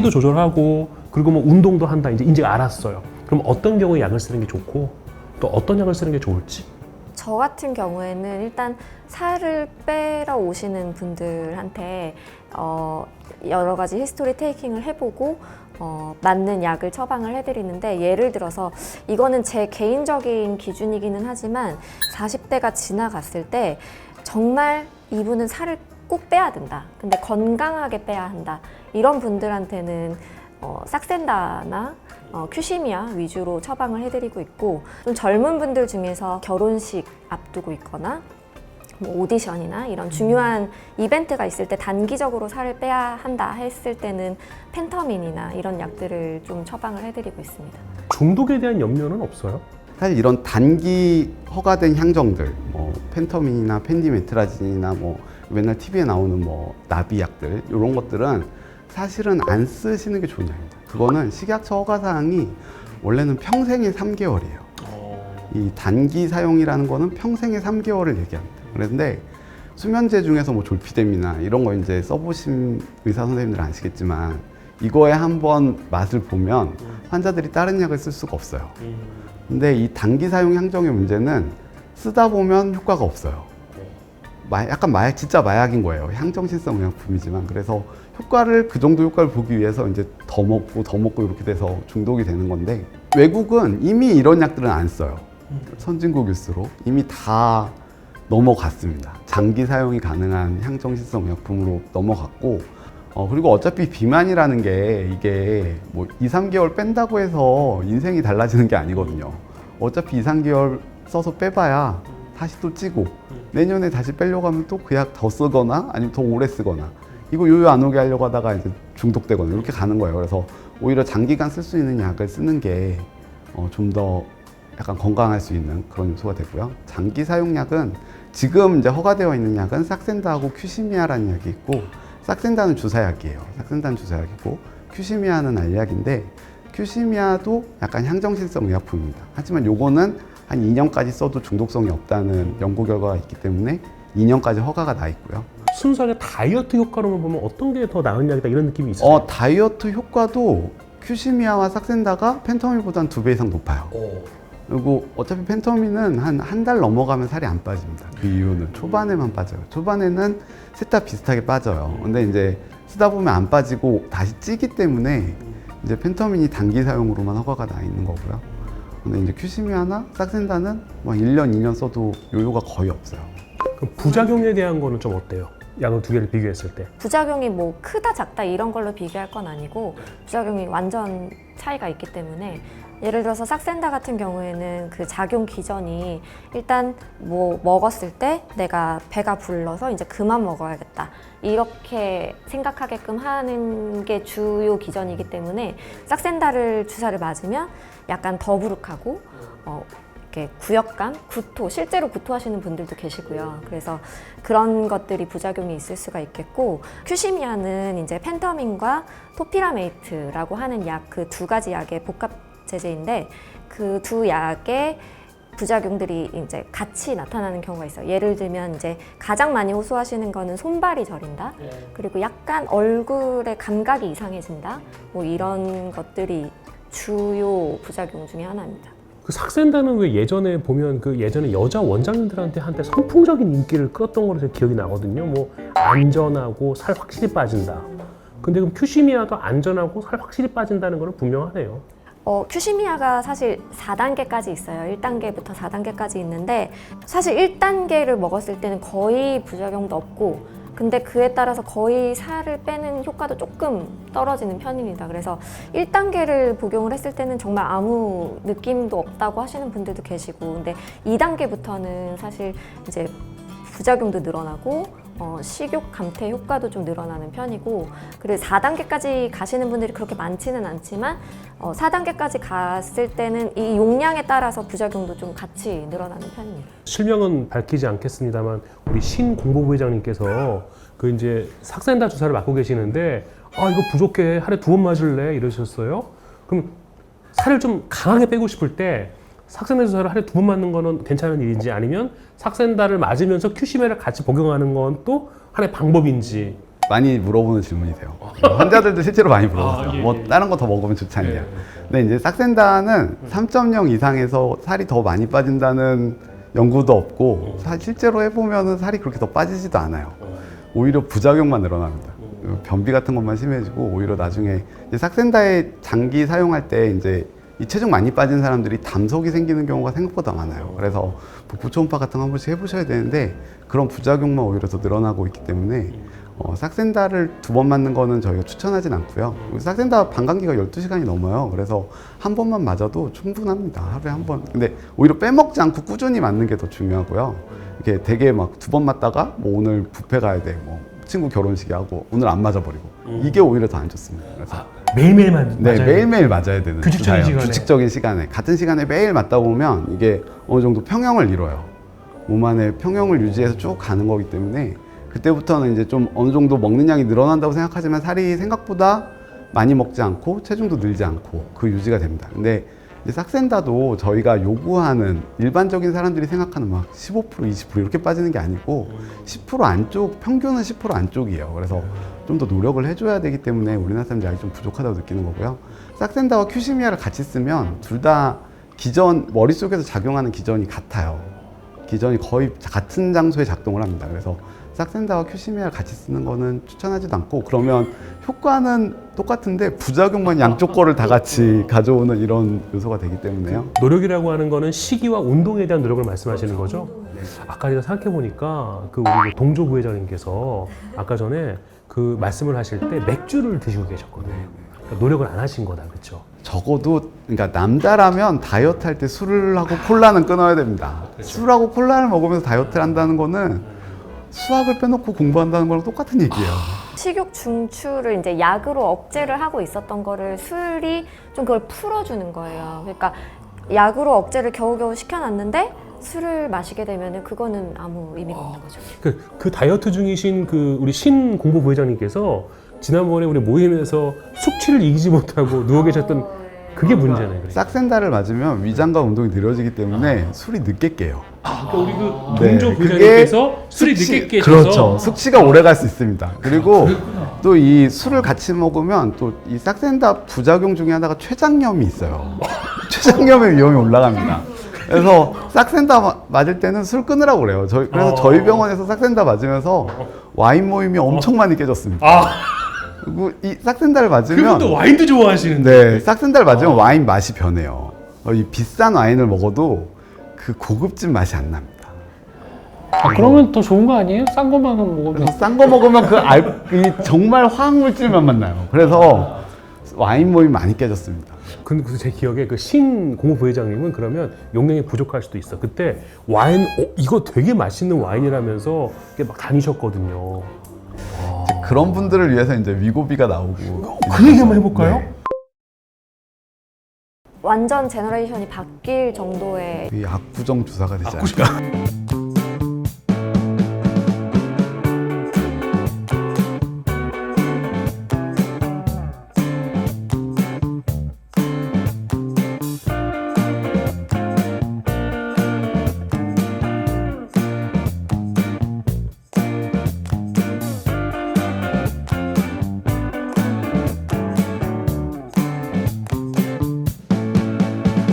식기도 조절하고 그리고 뭐 운동도 한다 이제 알았어요. 그럼 어떤 경우에 약을 쓰는 게 좋고 또 어떤 약을 쓰는 게 좋을지? 저 같은 경우에는 일단 살을 빼러 오시는 분들한테 여러 가지 히스토리 테이킹을 해보고 맞는 약을 처방을 해드리는데, 예를 들어서 이거는 제 개인적인 기준이기는 하지만 40대가 지나갔을 때 정말 이분은 살을 꼭 빼야 된다, 근데 건강하게 빼야 한다, 이런 분들한테는 삭센다나 큐시미아 위주로 처방을 해드리고 있고, 좀 젊은 분들 중에서 결혼식 앞두고 있거나 뭐 오디션이나 이런 중요한 이벤트가 있을 때 단기적으로 살을 빼야 한다 했을 때는 펜터민이나 이런 약들을 좀 처방을 해드리고 있습니다. 중독에 대한 염려는 없어요? 사실 이런 단기 허가된 향정들, 뭐 펜터민이나 펜디메트라진이나 뭐 맨날 TV에 나오는 뭐 나비약들, 이런 것들은 사실은 안 쓰시는 게 좋은 약입니다. 그거는 식약처 허가 사항이 원래는 평생의 3개월이에요. 이 단기 사용이라는 거는 평생의 3개월을 얘기합니다. 그런데 수면제 중에서 뭐 졸피뎀이나 이런 거 이제 써보신 의사 선생님들은 아시겠지만, 이거에 한번 맛을 보면 환자들이 다른 약을 쓸 수가 없어요. 근데 이 단기 사용 향정의 문제는 쓰다 보면 효과가 없어요. 약간 마약, 진짜 마약인 거예요. 향정신성 의약품이지만. 그래서 그 정도 효과를 보기 위해서 이제 더 먹고 이렇게 돼서 중독이 되는 건데, 외국은 이미 이런 약들은 안 써요. 선진국일수록 이미 다 넘어갔습니다. 장기 사용이 가능한 향정신성 의약품으로 넘어갔고, 그리고 어차피 비만이라는 게 이게 뭐 2, 3개월 뺀다고 해서 인생이 달라지는 게 아니거든요. 어차피 2, 3개월 써서 빼봐야 다시 또 찌고, 내년에 다시 빼려고 하면 또 그 약 더 쓰거나 아니면 더 오래 쓰거나, 이거 요요 안 오게 하려고 하다가 이제 중독되거나 이렇게 가는 거예요. 그래서 오히려 장기간 쓸 수 있는 약을 쓰는 게 좀 더 약간 건강할 수 있는 그런 요소가 되고요. 장기 사용약은 지금 이제 허가되어 있는 약은 삭센다하고 큐시미아라는 약이 있고, 삭센다는 주사약이에요. 삭센다는 주사약이고 큐시미아는 알약인데, 큐시미아도 약간 향정신성 의약품입니다. 하지만 요거는 한 2년까지 써도 중독성이 없다는 연구 결과가 있기 때문에 2년까지 허가가 나 있고요. 순수하게 다이어트 효과로만 보면 어떤 게 더 나은 약이다 이런 느낌이 있어요? 다이어트 효과도 큐시미아와 삭센다가 펜터민보다는 2배 이상 높아요. 그리고 어차피 펜터민은 한 달 넘어가면 살이 안 빠집니다. 그 이유는 초반에만 빠져요. 초반에는 셋 다 비슷하게 빠져요. 근데 이제 쓰다 보면 안 빠지고 다시 찌기 때문에 이제 펜터민이 단기 사용으로만 허가가 나 있는 거고요. 근데 이제 큐시미아나 삭센다는 막 1년, 2년 써도 요요가 거의 없어요. 그럼 부작용에 대한 거는 좀 어때요? 약을 두 개를 비교했을 때. 부작용이 뭐 크다 작다 이런 걸로 비교할 건 아니고, 부작용이 완전 차이가 있기 때문에, 예를 들어서 삭센다 같은 경우에는 그 작용 기전이 일단 뭐 먹었을 때 내가 배가 불러서 이제 그만 먹어야겠다 이렇게 생각하게끔 하는 게 주요 기전이기 때문에, 삭센다를 주사를 맞으면 약간 더부룩하고 이렇게 구역감, 구토, 실제로 구토하시는 분들도 계시고요. 그래서 그런 것들이 부작용이 있을 수가 있겠고, 큐시미아는 이제 펜터민과 토피라메이트라고 하는 약, 그 두 가지 약의 복합 제제인데, 그 두 약의 부작용들이 이제 같이 나타나는 경우가 있어요. 예를 들면 이제 가장 많이 호소하시는 거는 손발이 저린다, 그리고 약간 얼굴의 감각이 이상해진다, 뭐 이런 것들이 주요 부작용 중에 하나입니다. 그 삭센다는 왜 예전에 보면 그 예전에 여자 원장님들한테 한때 선풍적인 인기를 끌었던 걸로 기억이 나거든요. 뭐 안전하고 살 확실히 빠진다. 근데 그럼 큐시미아도 안전하고 살 확실히 빠진다는 건 분명하네요. 큐시미아가 사실 4단계까지 있어요. 1단계부터 4단계까지 있는데, 사실 1단계를 먹었을 때는 거의 부작용도 없고, 근데 그에 따라서 거의 살을 빼는 효과도 조금 떨어지는 편입니다. 그래서 1단계를 복용을 했을 때는 정말 아무 느낌도 없다고 하시는 분들도 계시고, 근데 2단계부터는 사실 이제 부작용도 늘어나고 식욕 감퇴 효과도 좀 늘어나는 편이고, 그리고 4단계까지 가시는 분들이 그렇게 많지는 않지만 4단계까지 갔을 때는 이 용량에 따라서 부작용도 좀 같이 늘어나는 편입니다. 실명은 밝히지 않겠습니다만 우리 신 공보부회장님께서 그 이제 삭센다 주사를 맞고 계시는데, 이거 부족해, 하루에 2번 맞을래 이러셨어요. 그럼 살을 좀 강하게 빼고 싶을 때 삭센다 주사를 하루에 2번 맞는 거는 괜찮은 일인지, 아니면 삭센다를 맞으면서 큐시미아를 같이 복용하는 건 또 하나의 방법인지, 많이 물어보는 질문이세요. 환자들도 실제로 많이 물어보세요. 아, 예, 뭐 예. 다른 거 더 먹으면 좋지 않냐. 예. 근데 이제 싹센다는 3.0 이상에서 살이 더 많이 빠진다는 연구도 없고 실제로 해보면 살이 그렇게 더 빠지지도 않아요. 오히려 부작용만 늘어납니다. 변비 같은 것만 심해지고 오히려 나중에 이제 싹센다의 장기 사용할 때 이제 이 체중 많이 빠진 사람들이 담석이 생기는 경우가 생각보다 많아요. 그래서 복부 초음파 같은 거 한 번씩 해보셔야 되는데 그런 부작용만 오히려 더 늘어나고 있기 때문에 싹센다를 2번 맞는 거는 저희가 추천하진 않고요. 싹센다 방광기가 12시간이 넘어요. 그래서 한 번만 맞아도 충분합니다. 하루에 한 번. 근데 오히려 빼먹지 않고 꾸준히 맞는 게 더 중요하고요. 이렇게 되게 막 2번 맞다가 뭐 오늘 뷔페 가야 돼. 뭐 친구 결혼식이 하고 오늘 안 맞아버리고 이게 오히려 더 안 좋습니다. 그래서 매일매일 맞아요. 네, 매일매일 맞아야 되는 규칙적인 주사예요. 시간에. 규칙적인 시간에 같은 시간에 매일 맞다 보면 이게 어느 정도 평형을 이뤄요. 몸 안에 평형을 유지해서 쭉 가는 거기 때문에 그때부터는 이제 좀 어느 정도 먹는 양이 늘어난다고 생각하지만 살이 생각보다 많이 먹지 않고 체중도 늘지 않고 그 유지가 됩니다. 근데 이제 싹센다도 저희가 요구하는 일반적인 사람들이 생각하는 막 15%, 20% 이렇게 빠지는 게 아니고 10% 안쪽, 평균은 10% 안쪽이에요. 그래서 좀 더 노력을 해줘야 되기 때문에 우리나라 사람들이 약이 좀 부족하다고 느끼는 거고요. 싹센다와 큐시미아를 같이 쓰면 둘 다 기전, 머릿속에서 작용하는 기전이 같아요. 기전이 거의 같은 장소에 작동을 합니다. 그래서 싹센다와 큐시미아를 같이 쓰는 거는 추천하지도 않고 그러면 효과는 똑같은데 부작용만 양쪽 거를 다 같이 가져오는 이런 요소가 되기 때문에요. 노력이라고 하는 거는 식이와 운동에 대한 노력을 말씀하시는 거죠? 아까 제가 생각해 보니까 그 우리 동조 부회장님께서 아까 전에 그 말씀을 하실 때 맥주를 드시고 계셨거든요. 그러니까 노력을 안 하신 거다, 그렇죠? 적어도 그러니까 남자라면 다이어트 할 때 술을 하고 콜라는 끊어야 됩니다. 술하고 콜라를 먹으면서 다이어트를 한다는 거는 수학을 빼놓고 공부한다는 거랑 똑같은 얘기예요. 식욕 중추를 이제 약으로 억제를 하고 있었던 거를 술이 좀 그걸 풀어주는 거예요. 그러니까 약으로 억제를 겨우겨우 시켜놨는데 술을 마시게 되면은 그거는 아무 의미가 없는 거죠. 그 다이어트 중이신 그 우리 신 공보 부회장님께서 지난번에 우리 모임에서 숙취를 이기지 못하고 누워 계셨던 그게 문제네요. 그러니까. 싹센다를 맞으면 위장과 운동이 느려지기 때문에 술이 늦게 깨요. 그러니까 우리 그 네, 동조 그게 부회장님께서 술이 늦게 깨셔서 그렇죠. 숙취가 오래 갈 수 있습니다. 그리고 또 이 술을 같이 먹으면 또 이 싹센다 부작용 중에 하나가 췌장염이 있어요. 췌장염의 위험이 올라갑니다. 그래서 싹센다 맞을 때는 술 끊으라고 그래요. 그래서 저희 병원에서 싹센다 맞으면서 와인 모임이 엄청 많이 깨졌습니다. 그리고 이 싹센다를 맞으면 그분도 와인도 좋아하시는데. 네, 싹센다를 맞으면 와인 맛이 변해요. 이 비싼 와인을 먹어도 그 고급진 맛이 안 납니다. 그러면 더 좋은 거 아니에요? 싼 것만 먹으면. 그래서 싼 거 먹으면 이 정말 화학물질만 만나요. 그래서 와인 모임 많이 깨졌습니다. 근데 제 기억에 그 신 공보 부회장님은 그러면 용량이 부족할 수도 있어. 그때 와인 이거 되게 맛있는 와인이라면서 이렇게 막 다니셨거든요. 그런 분들을 위해서 이제 위고비가 나오고. 그 얘기 한번 해볼까요? 네. 완전 제너레이션이 바뀔 정도의 이 압구정 주사가 되지 않을까.